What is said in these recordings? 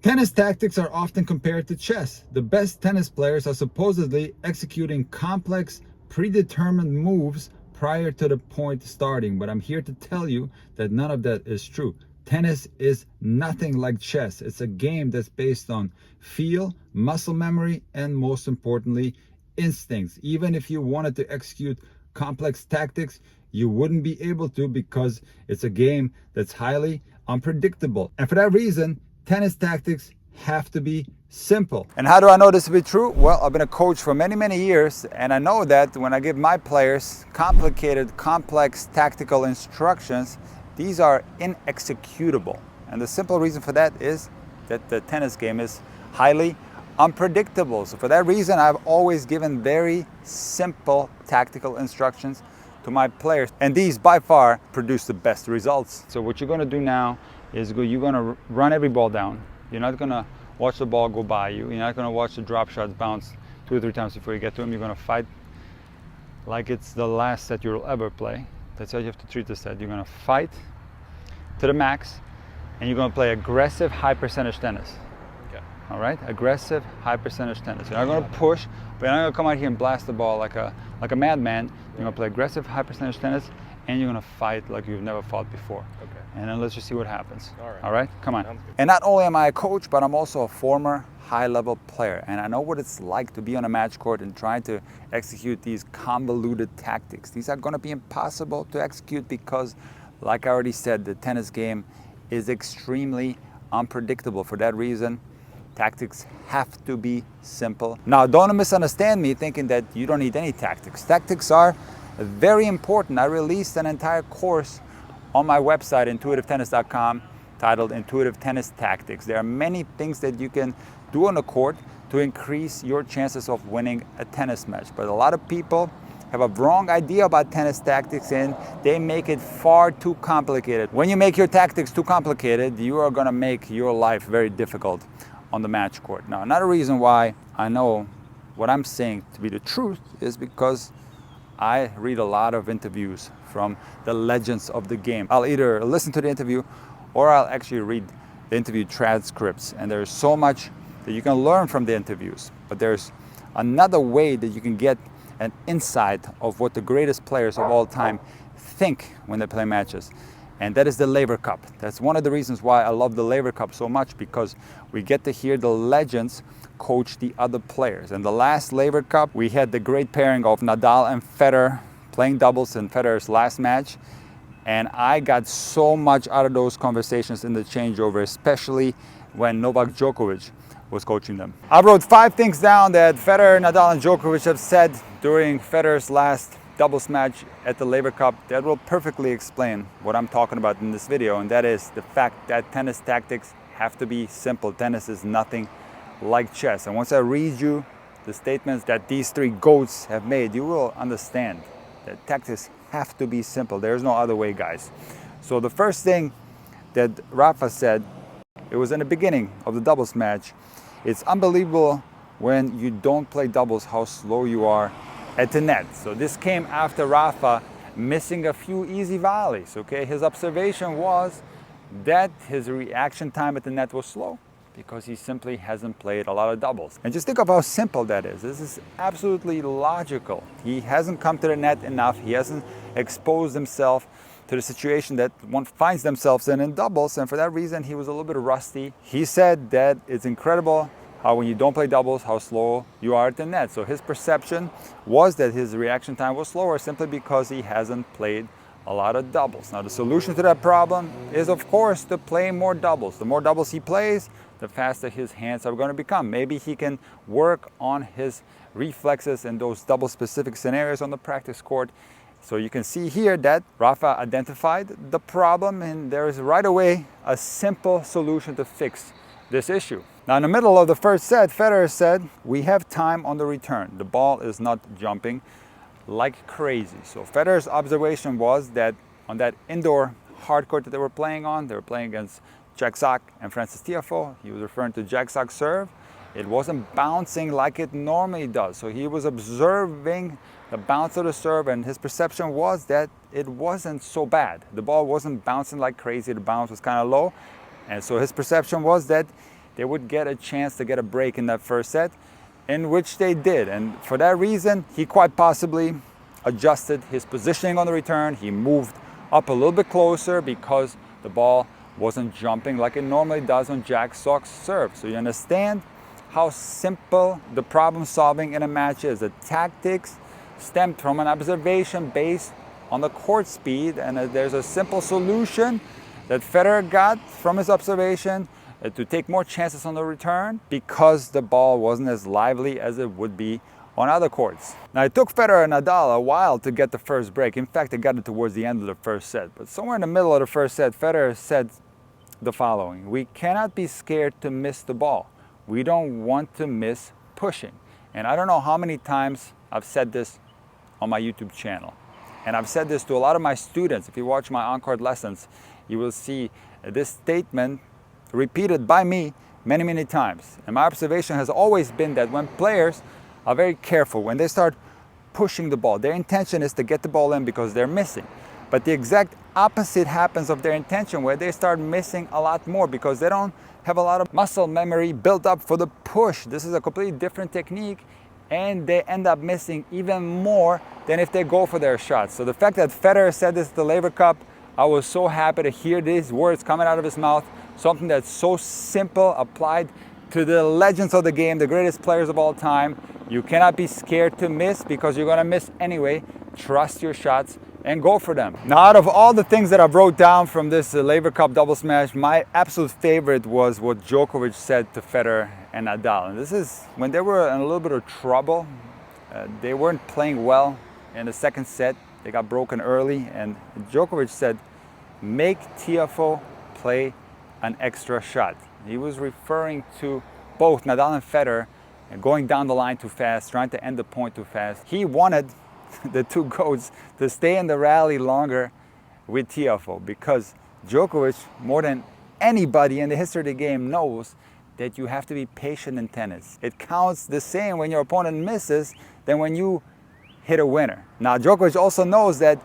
Tennis tactics are often compared to chess. The best tennis players are supposedly executing complex, predetermined moves prior to the point starting, but I'm here to tell you that none of that is true. Tennis is nothing like chess. It's a game that's based on feel, muscle memory, and most importantly, instincts. Even if you wanted to execute complex tactics, you wouldn't be able to, because it's a game that's highly unpredictable. And for that reason, tennis tactics have to be simple. And how do I know this to be true? Well, I've been a coach for many years, and I know that when I give my players complicated, complex tactical instructions, these are inexecutable. And the simple reason for that is that the tennis game is highly unpredictable. So for that reason, I've always given very simple tactical instructions to my players, and these by far produce the best results. So what you're going to do now is you're going to run every ball down. You're not going to watch the ball go by you. You're not going to watch the drop shots bounce 2 or 3 times before you get to them. You're going to fight like it's the last set you'll ever play. That's how you have to treat this set. You're going to fight to the max, and you're going to play aggressive, high percentage tennis. Okay. All right? Aggressive, high percentage tennis. You're not going to push, but you're not going to come out here and blast the ball like a madman. You're going to play aggressive, high percentage tennis, and you're going to fight like you've never fought before. Okay. And then let's just see what happens. All right? Come on. And not only am I a coach, but I'm also a former high-level player, and I know what it's like to be on a match court and trying to execute these convoluted tactics. These are going to be impossible to execute because, like I already said, the tennis game is extremely unpredictable. For that reason, tactics have to be simple. Now, don't misunderstand me thinking that you don't need any tactics. Tactics are very important. I released an entire course on my website, intuitivetennis.com, titled Intuitive Tennis Tactics. There are many things that you can do on the court to increase your chances of winning a tennis match. But a lot of people have a wrong idea about tennis tactics, and they make it far too complicated. When you make your tactics too complicated, you are going to make your life very difficult on the match court. Now, another reason why I know what I'm saying to be the truth is because I read a lot of interviews from the legends of the game. I'll either listen to the interview or I'll actually read the interview transcripts. And there's so much that you can learn from the interviews. But there's another way that you can get an insight of what the greatest players of all time think when they play matches. And that is the Laver Cup. That's one of the reasons why I love the Laver Cup so much, because we get to hear the legends coach the other players. And the last Laver Cup, we had the great pairing of Nadal and Federer playing doubles in Federer's last match. And I got so much out of those conversations in the changeover, especially when Novak Djokovic was coaching them. I wrote 5 things down that Federer, Nadal, and Djokovic have said during Federer's last doubles match at the Laver Cup that will perfectly explain what I'm talking about in this video, and that is the fact that tennis tactics have to be simple. Tennis is nothing like chess. And once I read you the statements that these 3 GOATs have made, you will understand that tactics have to be simple. There's no other way, guys. So the first thing that Rafa said, it was in the beginning of the doubles match. It's unbelievable when you don't play doubles how slow you are at the net. So this came after Rafa missing a few easy volleys. Okay, his observation was that his reaction time at the net was slow because he simply hasn't played a lot of doubles. And just think of how simple that is. This is absolutely logical. He hasn't come to the net enough. He hasn't exposed himself to the situation that one finds themselves in doubles, and for that reason he was a little bit rusty. He said that it's incredible how when you don't play doubles, how slow you are at the net. So his perception was that his reaction time was slower simply because he hasn't played a lot of doubles. Now the solution to that problem is, of course, to play more doubles. The more doubles he plays, the faster his hands are going to become. Maybe he can work on his reflexes in those double specific scenarios on the practice court. So you can see here that Rafa identified the problem, and there is right away a simple solution to fix this issue. Now in the middle of the first set, Federer said, we have time on the return. The ball is not jumping like crazy. So Federer's observation was that on that indoor hard court that they were playing on, they were playing against Jack Sock and Francis Tiafoe. He was referring to Jack Sock's serve. It wasn't bouncing like it normally does. So he was observing the bounce of the serve, and his perception was that it wasn't so bad. The ball wasn't bouncing like crazy. The bounce was kind of low. And so his perception was that they would get a chance to get a break in that first set, in which they did. And for that reason, he quite possibly adjusted his positioning on the return. He moved up a little bit closer because the ball wasn't jumping like it normally does on Jack Sock's serve. So you understand how simple the problem solving in a match is. The tactics stemmed from an observation based on the court speed, and there's a simple solution that Federer got from his observation to take more chances on the return because the ball wasn't as lively as it would be on other courts. Now, it took Federer and Nadal a while to get the first break. In fact, they got it towards the end of the first set. But somewhere in the middle of the first set, Federer said the following: "We cannot be scared to miss the ball. We don't want to miss pushing." And I don't know how many times I've said this on my YouTube channel. And I've said this to a lot of my students. If you watch my on-court lessons, you will see this statement repeated by me many, many times. And my observation has always been that when players are very careful, when they start pushing the ball, their intention is to get the ball in because they're missing. But the exact opposite happens of their intention, where they start missing a lot more because they don't have a lot of muscle memory built up for the push. This is a completely different technique, and they end up missing even more than if they go for their shots. So the fact that Federer said this at the Laver Cup, I was so happy to hear these words coming out of his mouth, something that's so simple, applied to the legends of the game, the greatest players of all time. You cannot be scared to miss because you're gonna miss anyway. Trust your shots and go for them. Now, out of all the things that I've wrote down from this Laver Cup double smash, my absolute favorite was what Djokovic said to Federer and Nadal. And this is when they were in a little bit of trouble. They weren't playing well in the second set. They got broken early, and Djokovic said, "Make Tiafoe play an extra shot." He was referring to both Nadal and Federer going down the line too fast, trying to end the point too fast. He wanted the two goats to stay in the rally longer with Tiafoe because Djokovic, more than anybody in the history of the game, knows that you have to be patient in tennis. It counts the same when your opponent misses than when you hit a winner. Now, Djokovic also knows that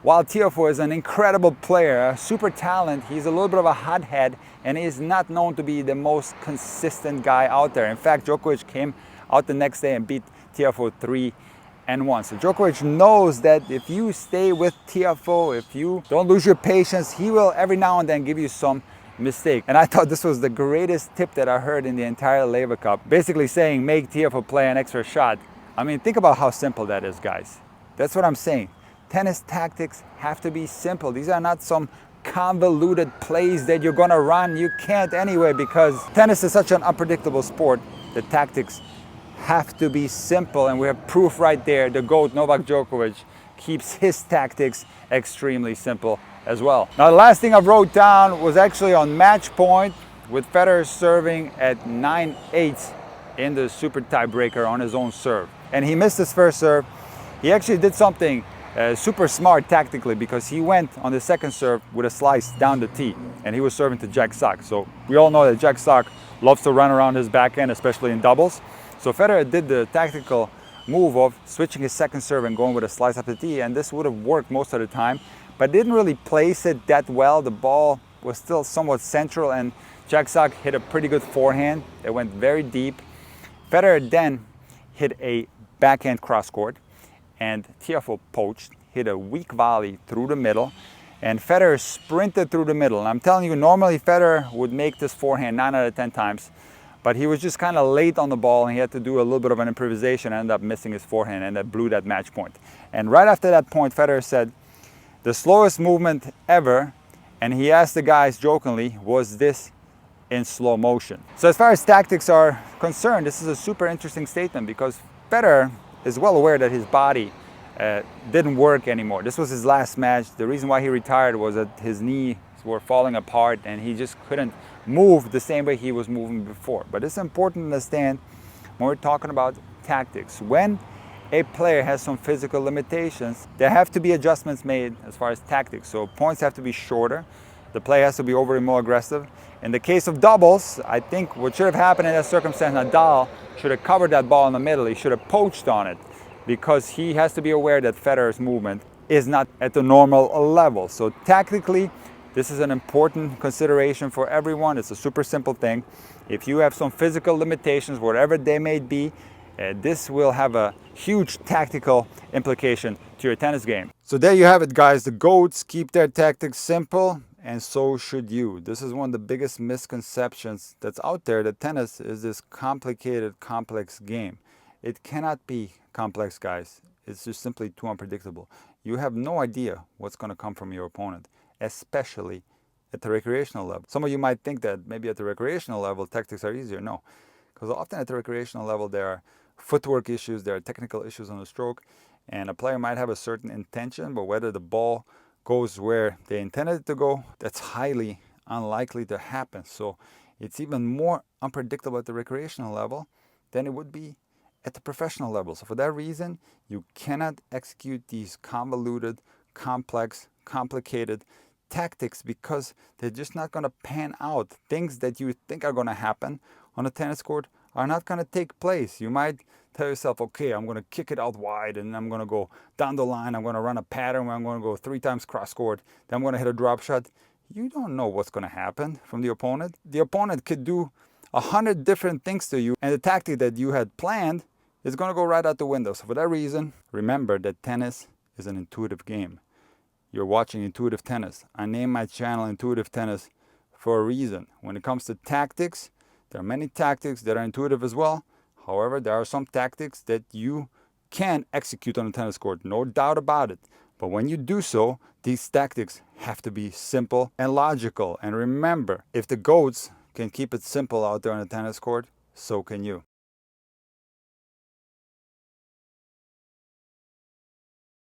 while Tiafoe is an incredible player, a super talent, he's a little bit of a hothead and is not known to be the most consistent guy out there. In fact, Djokovic came out the next day and beat Tiafoe 3-1. So Djokovic knows that if you stay with Tiafoe, if you don't lose your patience, he will every now and then give you some mistake. And I thought this was the greatest tip that I heard in the entire Laver Cup. Basically saying, make Tiafoe play an extra shot. I mean, think about how simple that is, guys. That's what I'm saying. Tennis tactics have to be simple. These are not some convoluted plays that you're gonna run. You can't anyway, because tennis is such an unpredictable sport. The tactics have to be simple, and we have proof right there. The GOAT, Novak Djokovic, keeps his tactics extremely simple as well. Now, the last thing I wrote down was actually on match point, with Federer serving at 9-8 in the super tiebreaker on his own serve. And he missed his first serve. He actually did something super smart tactically, because he went on the second serve with a slice down the tee, and he was serving to Jack Sock. So we all know that Jack Sock loves to run around his backhand, especially in doubles. So Federer did the tactical move of switching his second serve and going with a slice up the tee, and this would have worked most of the time, but didn't really place it that well. The ball was still somewhat central, and Jack Sock hit a pretty good forehand. It went very deep. Federer then hit a backhand cross court, and Tiafoe poached, hit a weak volley through the middle, and Federer sprinted through the middle. And I'm telling you, normally Federer would make this forehand 9 out of 10 times, but he was just kind of late on the ball, and he had to do a little bit of an improvisation and ended up missing his forehand, and that blew that match point. And right after that point, Federer said, the slowest movement ever, and he asked the guys jokingly, was this in slow motion? So as far as tactics are concerned, this is a super interesting statement, because Federer is well aware that his body didn't work anymore. This was his last match. The reason why he retired was that his knees were falling apart and he just couldn't move the same way he was moving before. But it's important to understand when we're talking about tactics. When a player has some physical limitations, there have to be adjustments made as far as tactics. So points have to be shorter. The play has to be overly more aggressive. In the case of doubles, I think what should have happened in that circumstance, Nadal should have covered that ball in the middle. He should have poached on it, because he has to be aware that Federer's movement is not at the normal level. So tactically, This is an important consideration for everyone. It's a super simple thing. If you have some physical limitations, whatever they may be, this will have a huge tactical implication to your tennis game. So there you have it, guys. The GOATs keep their tactics simple, and so should you. This is one of the biggest misconceptions that's out there, that tennis is this complicated, complex game. It cannot be complex, guys. It's just simply too unpredictable. You have no idea what's going to come from your opponent, especially at the recreational level. Some of you might think that maybe at the recreational level tactics are easier. No, because often at the recreational level there are footwork issues, there are technical issues on the stroke, and a player might have a certain intention, but whether the ball goes where they intended it to go, that's highly unlikely to happen. So it's even more unpredictable at the recreational level than it would be at the professional level. So for that reason, you cannot execute these convoluted, complex, complicated tactics, because they're just not going to pan out. Things that you think are going to happen on a tennis court are not going to take place. You might tell yourself, okay, I'm going to kick it out wide, and I'm going to go down the line, I'm going to run a pattern where I'm going to go 3 times cross court, then I'm going to hit a drop shot. You don't know what's going to happen from the opponent. The opponent could do 100 different things to you, and the tactic that you had planned is going to go right out the window. So for that reason, remember that tennis is an intuitive game. You're watching Intuitive Tennis. I named my channel Intuitive Tennis for a reason. When it comes to tactics, there are many tactics that are intuitive as well. However, there are some tactics that you can execute on a tennis court, no doubt about it. But when you do so, these tactics have to be simple and logical. And remember, if the GOATs can keep it simple out there on a tennis court, so can you.